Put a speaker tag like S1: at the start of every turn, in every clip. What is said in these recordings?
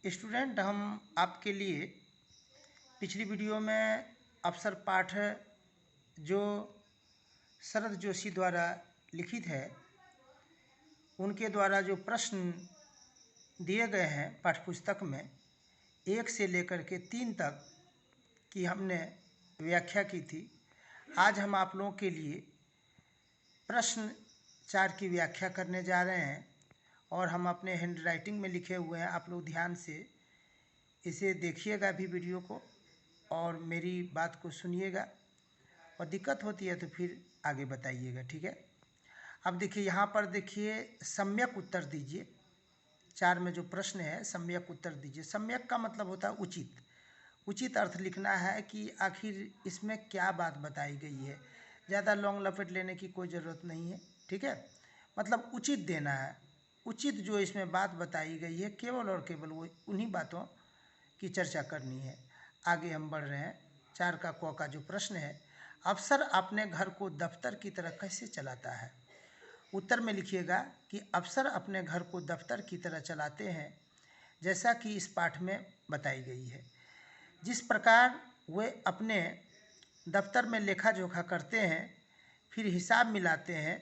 S1: Student, हम आपके लिए पिछली वीडियो में अवसर पाठ जो शरद जोशी द्वारा लिखित है उनके द्वारा जो प्रश्न दिए गए हैं पाठ्यपुस्तक में 1 से लेकर के 3 तक की हमने व्याख्या की थी। आज हम आप लोगों के लिए प्रश्न 4 की व्याख्या करने जा रहे हैं और हम अपने हैंड राइटिंग में लिखे हुए हैं। आप लोग ध्यान से इसे देखिएगा भी वीडियो को और मेरी बात को सुनिएगा और दिक्कत होती है तो फिर आगे बताइएगा, ठीक है। अब देखिए, यहाँ पर देखिए, सम्यक उत्तर दीजिए। 4 में जो प्रश्न है सम्यक उत्तर दीजिए। सम्यक का मतलब होता है उचित। उचित अर्थ लिखना है कि आखिर इसमें क्या बात बताई गई है। ज़्यादा लॉन्ग लपेट लेने की कोई ज़रूरत नहीं है, ठीक है। मतलब उचित देना है। उचित जो इसमें बात बताई गई है केवल और केवल वो उन्हीं बातों की चर्चा करनी है। आगे हम बढ़ रहे हैं। 4 का क का जो प्रश्न है, अफसर अपने घर को दफ्तर की तरह कैसे चलाता है। उत्तर में लिखिएगा कि अफसर अपने घर को दफ्तर की तरह चलाते हैं जैसा कि इस पाठ में बताई गई है। जिस प्रकार वे अपने दफ्तर में लेखा जोखा करते हैं, फिर हिसाब मिलाते हैं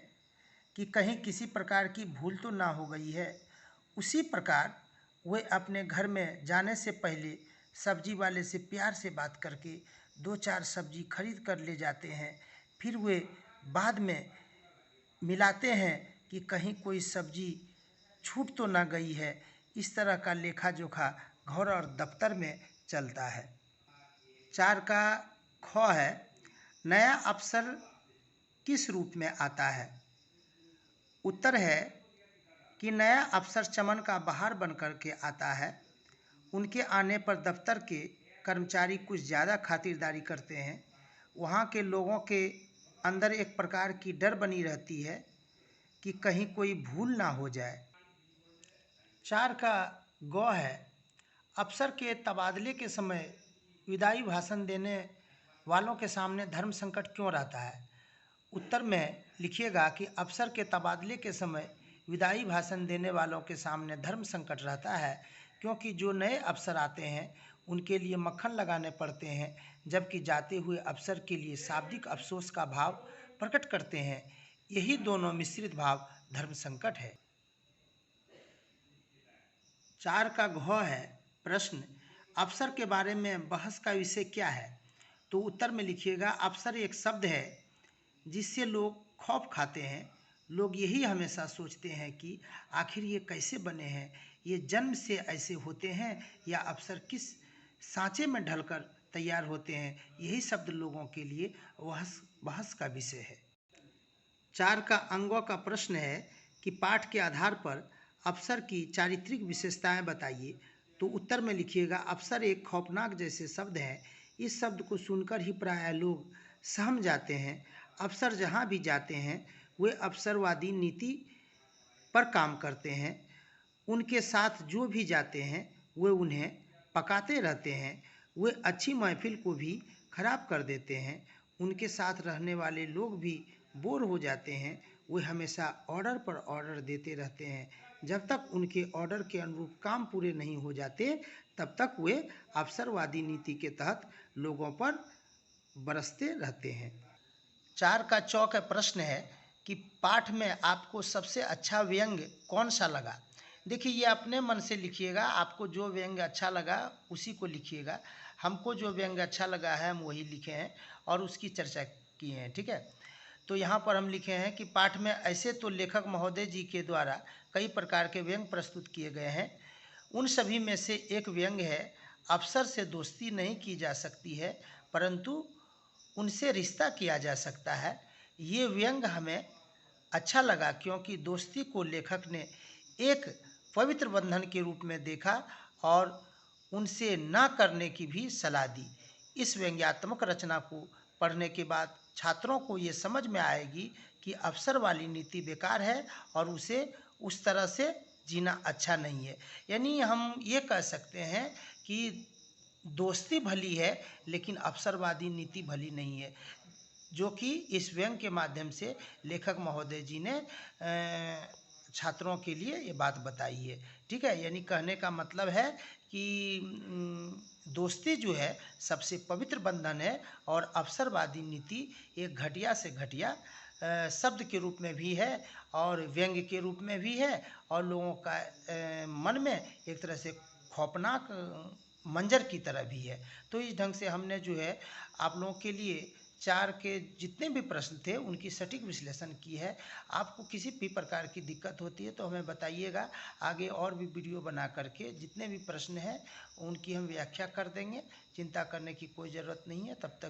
S1: कि कहीं किसी प्रकार की भूल तो ना हो गई है, उसी प्रकार वे अपने घर में जाने से पहले सब्जी वाले से प्यार से बात करके 2-4 सब्जी खरीद कर ले जाते हैं। फिर वे बाद में मिलाते हैं कि कहीं कोई सब्जी छूट तो ना गई है। इस तरह का लेखा जोखा घर और दफ्तर में चलता है। 4 का ख है, नया अफसर किस रूप में आता है। उत्तर है कि नया अफसर चमन का बहार बन कर के आता है। उनके आने पर दफ्तर के कर्मचारी कुछ ज़्यादा खातिरदारी करते हैं। वहाँ के लोगों के अंदर एक प्रकार की डर बनी रहती है कि कहीं कोई भूल ना हो जाए। 4 का ग है, अफसर के तबादले के समय विदाई भाषण देने वालों के सामने धर्म संकट क्यों रहता है। उत्तर में लिखिएगा कि अफसर के तबादले के समय विदाई भाषण देने वालों के सामने धर्म संकट रहता है, क्योंकि जो नए अफसर आते हैं उनके लिए मक्खन लगाने पड़ते हैं, जबकि जाते हुए अफसर के लिए शाब्दिक अफसोस का भाव प्रकट करते हैं। यही दोनों मिश्रित भाव धर्म संकट है। 4 का घ है, प्रश्न, अफसर के बारे में बहस का विषय क्या है। तो उत्तर में लिखिएगा, अफसर एक शब्द है जिससे लोग खौफ खाते हैं। लोग यही हमेशा सोचते हैं कि आखिर ये कैसे बने हैं, ये जन्म से ऐसे होते हैं या अफसर किस सांचे में ढलकर तैयार होते हैं। यही शब्द लोगों के लिए बहस का विषय है। 4 का अंगों का प्रश्न है कि पाठ के आधार पर अफसर की चारित्रिक विशेषताएं बताइए। तो उत्तर में लिखिएगा, अफसर एक खौफनाक जैसे शब्द है। इस शब्द को सुनकर ही प्रायः लोग सहम जाते हैं। अफसर जहां भी जाते हैं वे अफसरवादी नीति पर काम करते हैं। उनके साथ जो भी जाते हैं वे उन्हें पकाते रहते हैं। वे अच्छी महफिल को भी खराब कर देते हैं। उनके साथ रहने वाले लोग भी बोर हो जाते हैं। वे हमेशा ऑर्डर पर ऑर्डर देते रहते हैं। जब तक उनके ऑर्डर के अनुरूप काम पूरे नहीं हो जाते तब तक वे अफसरवादी नीति के तहत लोगों पर बरसते रहते हैं। 4 का चौक प्रश्न है कि पाठ में आपको सबसे अच्छा व्यंग्य कौन सा लगा। देखिए, ये अपने मन से लिखिएगा। आपको जो व्यंग्य अच्छा लगा उसी को लिखिएगा। हमको जो व्यंग्य अच्छा लगा है हम वही लिखे हैं और उसकी चर्चा की है, ठीक है। तो यहाँ पर हम लिखे हैं कि पाठ में ऐसे तो लेखक महोदय जी के द्वारा कई प्रकार के व्यंग्य प्रस्तुत किए गए हैं। उन सभी में से एक व्यंग्य है, अफसर से दोस्ती नहीं की जा सकती है परंतु उनसे रिश्ता किया जा सकता है। ये व्यंग्य हमें अच्छा लगा क्योंकि दोस्ती को लेखक ने एक पवित्र बंधन के रूप में देखा और उनसे ना करने की भी सलाह दी। इस व्यंग्यात्मक रचना को पढ़ने के बाद छात्रों को ये समझ में आएगी कि अफसर वाली नीति बेकार है और उसे उस तरह से जीना अच्छा नहीं है। यानी हम ये कह सकते हैं कि दोस्ती भली है लेकिन अवसरवादी नीति भली नहीं है, जो कि इस व्यंग्य के माध्यम से लेखक महोदय जी ने छात्रों के लिए ये बात बताई है। ठीक है, यानी कहने का मतलब है कि दोस्ती जो है सबसे पवित्र बंधन है और अवसरवादी नीति एक घटिया से घटिया शब्द के रूप में भी है और व्यंग्य के रूप में भी है और लोगों का मन में एक तरह से खौफनाक मंजर की तरह भी है। तो इस ढंग से हमने जो है आप लोगों के लिए 4 के जितने भी प्रश्न थे उनकी सटीक विश्लेषण की है। आपको किसी भी प्रकार की दिक्कत होती है तो हमें बताइएगा, आगे और भी वीडियो बना करके जितने भी प्रश्न हैं उनकी हम व्याख्या कर देंगे। चिंता करने की कोई ज़रूरत नहीं है। तब तक